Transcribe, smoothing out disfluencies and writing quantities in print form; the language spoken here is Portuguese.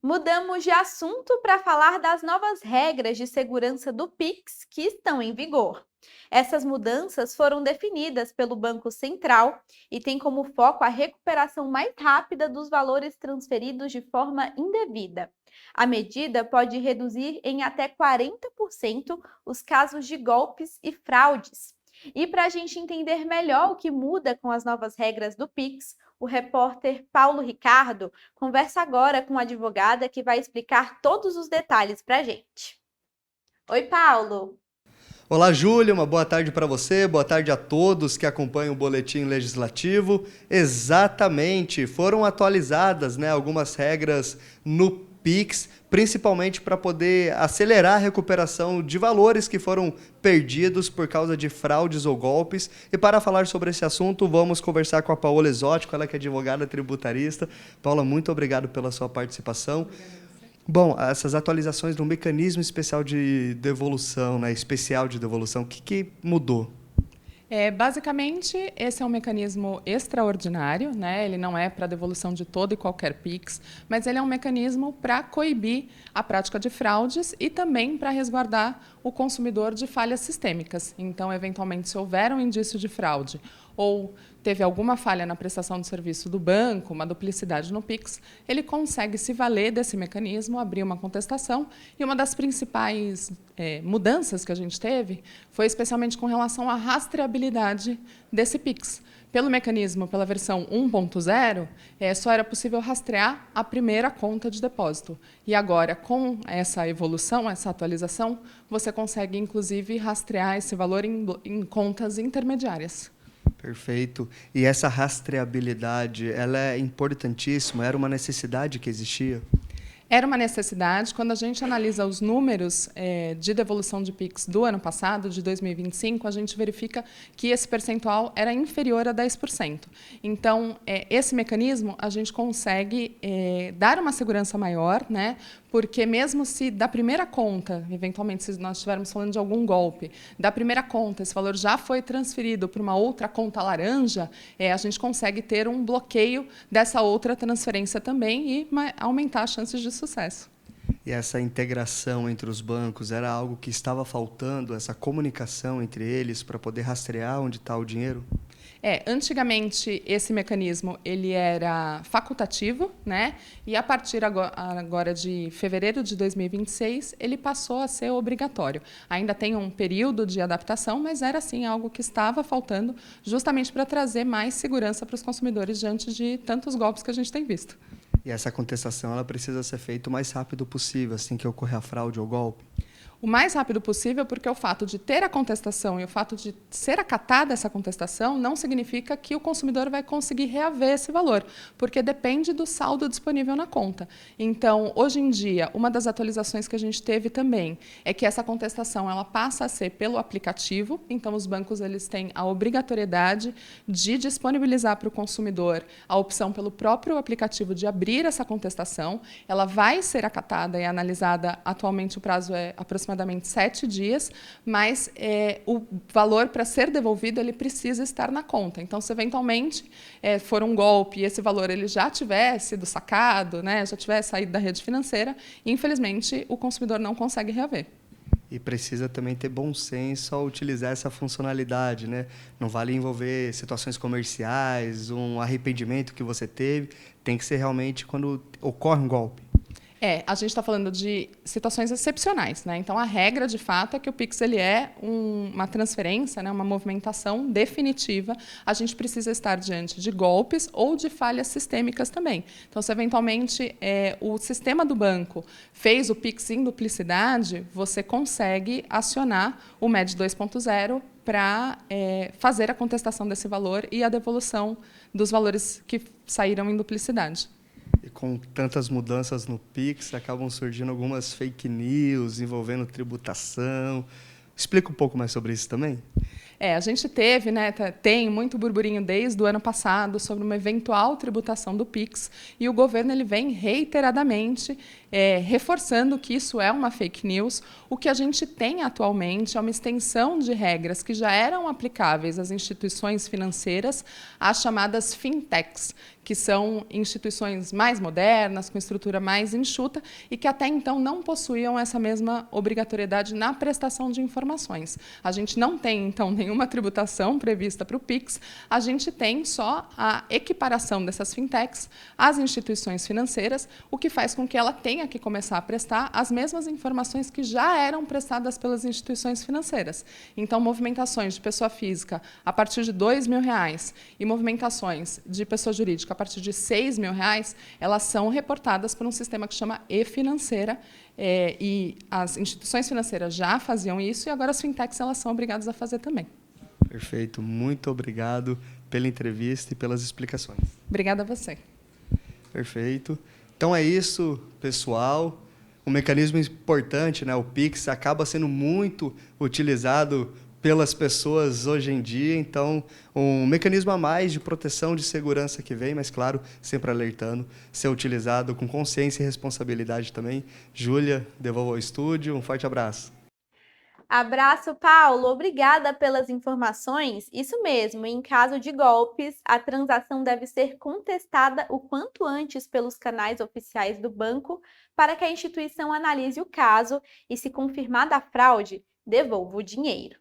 Mudamos de assunto para falar das novas regras de segurança do Pix que estão em vigor. Essas mudanças foram definidas pelo Banco Central e têm como foco a recuperação mais rápida dos valores transferidos de forma indevida. A medida pode reduzir em até 40% os casos de golpes e fraudes. E para a gente entender melhor o que muda com as novas regras do Pix, o repórter Paulo Ricardo conversa agora com a advogada que vai explicar todos os detalhes para a gente. Oi, Paulo! Olá, Júlia, uma boa tarde para você, boa tarde a todos que acompanham o Boletim Legislativo. Exatamente, foram atualizadas, algumas regras no Pix, principalmente para poder acelerar a recuperação de valores que foram perdidos por causa de fraudes ou golpes. E para falar sobre esse assunto, vamos conversar com a Paola Exótico, ela que é advogada tributarista. Paola, muito obrigado pela sua participação. Bom, essas atualizações do mecanismo especial de devolução, especial de devolução, o que mudou? Basicamente, esse é um mecanismo extraordinário, né? Ele não é para devolução de todo e qualquer PIX, mas ele é um mecanismo para coibir a prática de fraudes e também para resguardar o consumidor de falhas sistêmicas. Então, eventualmente, se houver um indício de fraude ou teve alguma falha na prestação de serviço do banco, uma duplicidade no PIX, ele consegue se valer desse mecanismo, abrir uma contestação. E uma das principais mudanças que a gente teve foi especialmente com relação à rastreabilidade desse PIX. Pelo mecanismo, pela versão 1.0, só era possível rastrear a primeira conta de depósito. E agora, com essa evolução, essa atualização, você consegue, inclusive, rastrear esse valor em contas intermediárias. Perfeito. E essa rastreabilidade, ela é importantíssima? Era uma necessidade que existia? Era uma necessidade. Quando a gente analisa os números de devolução de PIX do ano passado, de 2025, a gente verifica que esse percentual era inferior a 10%. Então, esse mecanismo, a gente consegue dar uma segurança maior, né? Porque mesmo se da primeira conta, eventualmente, se nós estivermos falando de algum golpe, da primeira conta, esse valor já foi transferido para uma outra conta laranja, a gente consegue ter um bloqueio dessa outra transferência também e aumentar as chances de sucesso. E essa integração entre os bancos era algo que estava faltando, essa comunicação entre eles para poder rastrear onde está o dinheiro? Antigamente, esse mecanismo ele era facultativo, né? E a partir agora de fevereiro de 2026, ele passou a ser obrigatório. Ainda tem um período de adaptação, mas era assim algo que estava faltando justamente para trazer mais segurança para os consumidores diante de tantos golpes que a gente tem visto. E essa contestação ela precisa ser feita o mais rápido possível, assim que ocorrer a fraude ou golpe? O mais rápido possível, porque o fato de ter a contestação e o fato de ser acatada essa contestação não significa que o consumidor vai conseguir reaver esse valor, porque depende do saldo disponível na conta. Então, hoje em dia, uma das atualizações que a gente teve também é que essa contestação ela passa a ser pelo aplicativo. Então, os bancos eles têm a obrigatoriedade de disponibilizar para o consumidor a opção pelo próprio aplicativo de abrir essa contestação. Ela vai ser acatada e analisada. Atualmente, o prazo é aproximadamente 7 dias, mas o valor para ser devolvido ele precisa estar na conta. Então, se eventualmente for um golpe e esse valor ele já tiver sido sacado, né, já tiver saído da rede financeira, infelizmente o consumidor não consegue reaver. E precisa também ter bom senso ao utilizar essa funcionalidade, né? Não vale envolver situações comerciais, um arrependimento que você teve. Tem que ser realmente quando ocorre um golpe. A gente está falando de situações excepcionais, né? Então, a regra, de fato, é que o Pix ele é uma transferência, né? Uma movimentação definitiva. A gente precisa estar diante de golpes ou de falhas sistêmicas também. Então, se eventualmente o sistema do banco fez o Pix em duplicidade, você consegue acionar o MED 2.0 para fazer a contestação desse valor e a devolução dos valores que saíram em duplicidade. E com tantas mudanças no Pix, acabam surgindo algumas fake news envolvendo tributação. Explica um pouco mais sobre isso também. A gente teve, né, tem muito burburinho desde o ano passado sobre uma eventual tributação do Pix, e o governo ele vem reiteradamente reforçando que isso é uma fake news. O que a gente tem atualmente é uma extensão de regras que já eram aplicáveis às instituições financeiras, às chamadas fintechs, que são instituições mais modernas, com estrutura mais enxuta e que até então não possuíam essa mesma obrigatoriedade na prestação de informações. A gente não tem, então, nenhuma tributação prevista para o Pix, a gente tem só a equiparação dessas fintechs às instituições financeiras, o que faz com que ela tenha que começar a prestar as mesmas informações que já eram prestadas pelas instituições financeiras. Então, movimentações de pessoa física a partir de R$2.000 e movimentações de pessoa jurídica a partir de R$6.000, elas são reportadas por um sistema que chama e-financeira, e as instituições financeiras já faziam isso e agora as fintechs elas são obrigadas a fazer também. Perfeito, muito obrigado pela entrevista e pelas explicações. Obrigada a você. Perfeito. Então é isso, pessoal. Um mecanismo importante, né? O Pix acaba sendo muito utilizado pelas pessoas hoje em dia, então um mecanismo a mais de proteção, de segurança que vem, mas claro, sempre alertando, ser utilizado com consciência e responsabilidade também. Júlia, devolvo ao estúdio, um forte abraço. Abraço, Paulo. Obrigada pelas informações. Isso mesmo, em caso de golpes, a transação deve ser contestada o quanto antes pelos canais oficiais do banco para que a instituição analise o caso e, se confirmada a fraude, devolva o dinheiro.